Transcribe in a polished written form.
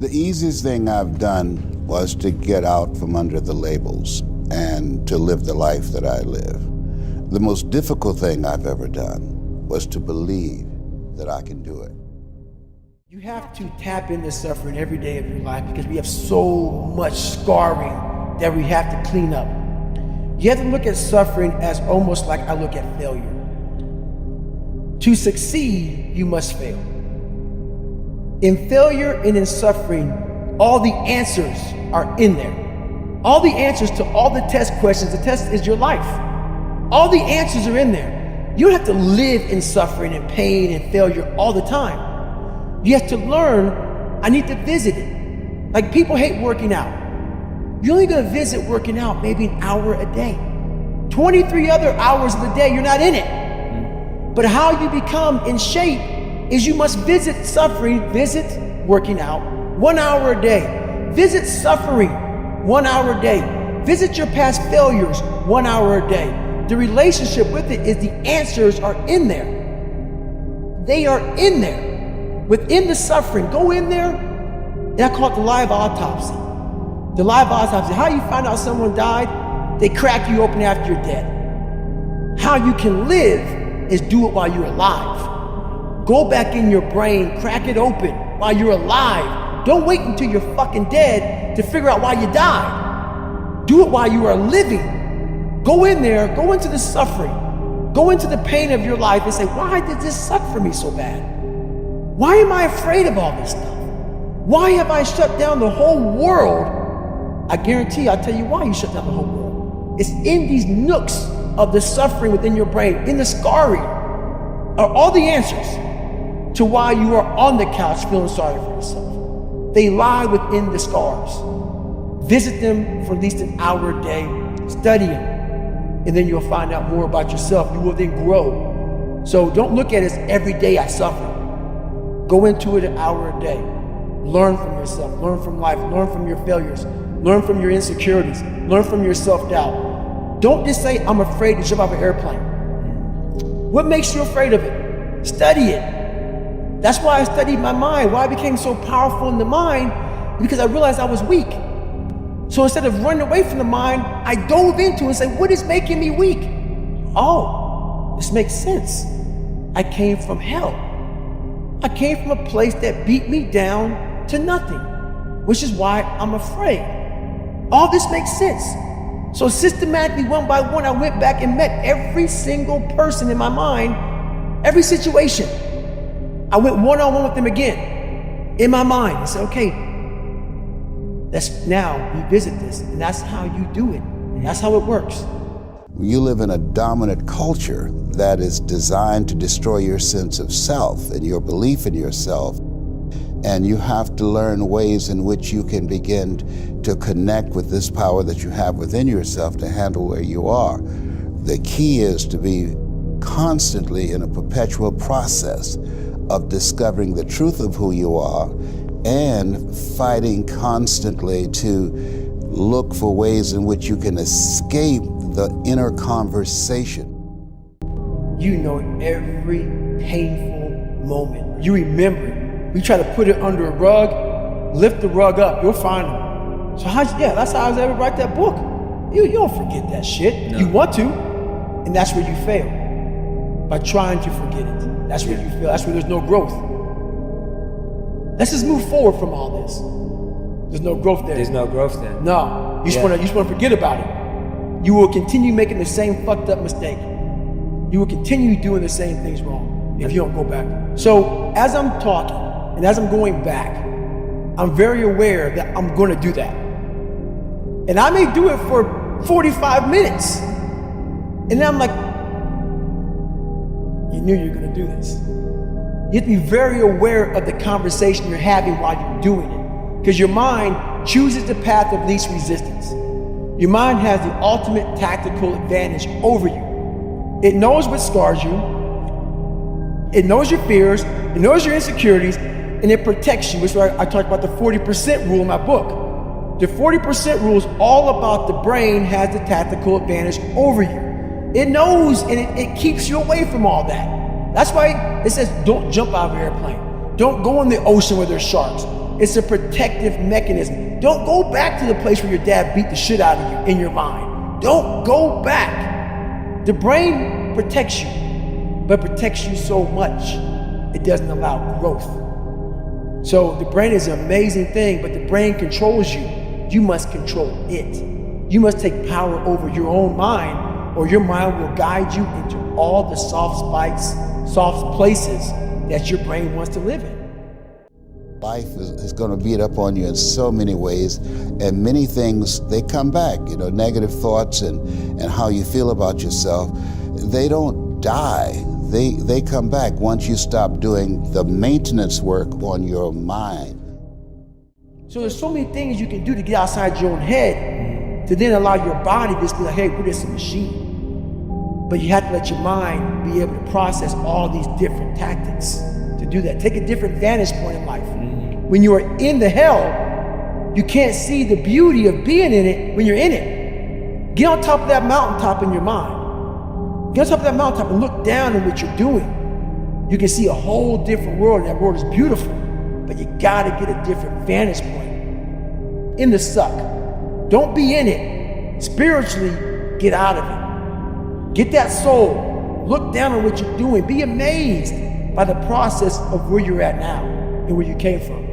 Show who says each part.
Speaker 1: The easiest thing I've done was to get out from under the labels and to live the life that I live. The most difficult thing I've ever done was to believe that I can do it.
Speaker 2: You have to tap into suffering every day of your life because we have so much scarring that we have to clean up. You have to look at suffering as almost like I look at failure. To succeed, you must fail. In failure and in suffering, all the answers are in there. All the answers to all the test questions. The test is your life. All the answers are in there. You don't have to live in suffering and pain and failure all the time. You have to learn, I need to visit it. Like people hate working out. You're only gonna visit working out maybe an hour a day. 23 other hours of the day, you're not in it. But how you become in shape is you must visit suffering, visit working out 1 hour a day. Visit suffering 1 hour a day. Visit your past failures 1 hour a day. The relationship with it is the answers are in there. They are in there. Within the suffering, go in there, and I call it the live autopsy. The live autopsy, how you find out someone died? They crack you open after you're dead. How you can live is do it while you're alive. Go back in your brain, crack it open while you're alive. Don't wait until you're fucking dead to figure out why you died. Do it while you are living. Go in there, go into the suffering, go into the pain of your life and say, why did this suck for me so bad? Why am I afraid of all this stuff? Why have I shut down the whole world? I guarantee I'll tell you why you shut down the whole world. It's in these nooks of the suffering within your brain, in the scarring, are all the answers to why you are on the couch feeling sorry for yourself. They lie within the scars. Visit them for at least an hour a day, study them, and then you'll find out more about yourself. You will then grow. So don't look at it as every day I suffer. Go into it an hour a day. Learn from yourself, learn from life, learn from your failures, learn from your insecurities, learn from your self-doubt. Don't just say, I'm afraid to jump off an airplane. What makes you afraid of it? Study it. That's why I studied my mind. Why I became so powerful in the mind, because I realized I was weak. So instead of running away from the mind, I dove into it and said, what is making me weak? Oh, this makes sense. I came from hell. I came from a place that beat me down to nothing, which is why I'm afraid. All this makes sense. So systematically, one by one, I went back and met every single person in my mind, every situation. I went one-on-one with them again, in my mind, and said, okay, let's now revisit this, and that's how you do it. That's how it works.
Speaker 1: You live in a dominant culture that is designed to destroy your sense of self and your belief in yourself. And you have to learn ways in which you can begin to connect with this power that you have within yourself to handle where you are. The key is to be constantly in a perpetual process of discovering the truth of who you are and fighting constantly to look for ways in which you can escape the inner conversation.
Speaker 2: You know every painful moment. You remember it. We try to put it under a rug, lift the rug up, you'll find them. So that's how I was able to write that book. You don't forget that shit. No. You want to, and that's where you fail. By trying to forget it. That's where you fail. That's where there's no growth. Let's just move forward from all this. There's no growth there.
Speaker 3: There's no growth there.
Speaker 2: No, you just want to forget about it. You will continue making the same fucked up mistake. You will continue doing the same things wrong if you don't go back. So as I'm talking and as I'm going back, I'm very aware that I'm going to do that. And I may do it for 45 minutes. And then I'm like, you knew you were going to do this. You have to be very aware of the conversation you're having while you're doing it. Because your mind chooses the path of least resistance. Your mind has the ultimate tactical advantage over you. It knows what scars you. It knows your fears. It knows your insecurities. And it protects you. Which is why I talk about the 40% rule in my book. The 40% rule is all about the brain has the tactical advantage over you. It knows and it keeps you away from all that. That's why it says don't jump out of an airplane. Don't go in the ocean where there's sharks. It's a protective mechanism. Don't go back to the place where your dad beat the shit out of you in your mind. Don't go back. The brain protects you, but protects you so much, it doesn't allow growth. So the brain is an amazing thing, but the brain controls you. You must control it. You must take power over your own mind, or your mind will guide you into all the soft places that your brain wants to live in.
Speaker 1: Life is going to beat up on you in so many ways, and many things, they come back. Negative thoughts and how you feel about yourself, they don't die. They come back once you stop doing the maintenance work on your mind.
Speaker 2: So there's so many things you can do to get outside your own head to then allow your body to just be like, hey, we're just a machine. But you have to let your mind be able to process all these different tactics to do that. Take a different vantage point in life. When you are in the hell, you can't see the beauty of being in it when you're in it. Get on top of that mountaintop in your mind. Get on top of that mountaintop and look down at what you're doing. You can see a whole different world, and that world is beautiful, but you gotta get a different vantage point. In the suck. Don't be in it. Spiritually, get out of it. Get that soul. Look down on what you're doing. Be amazed by the process of where you're at now and where you came from.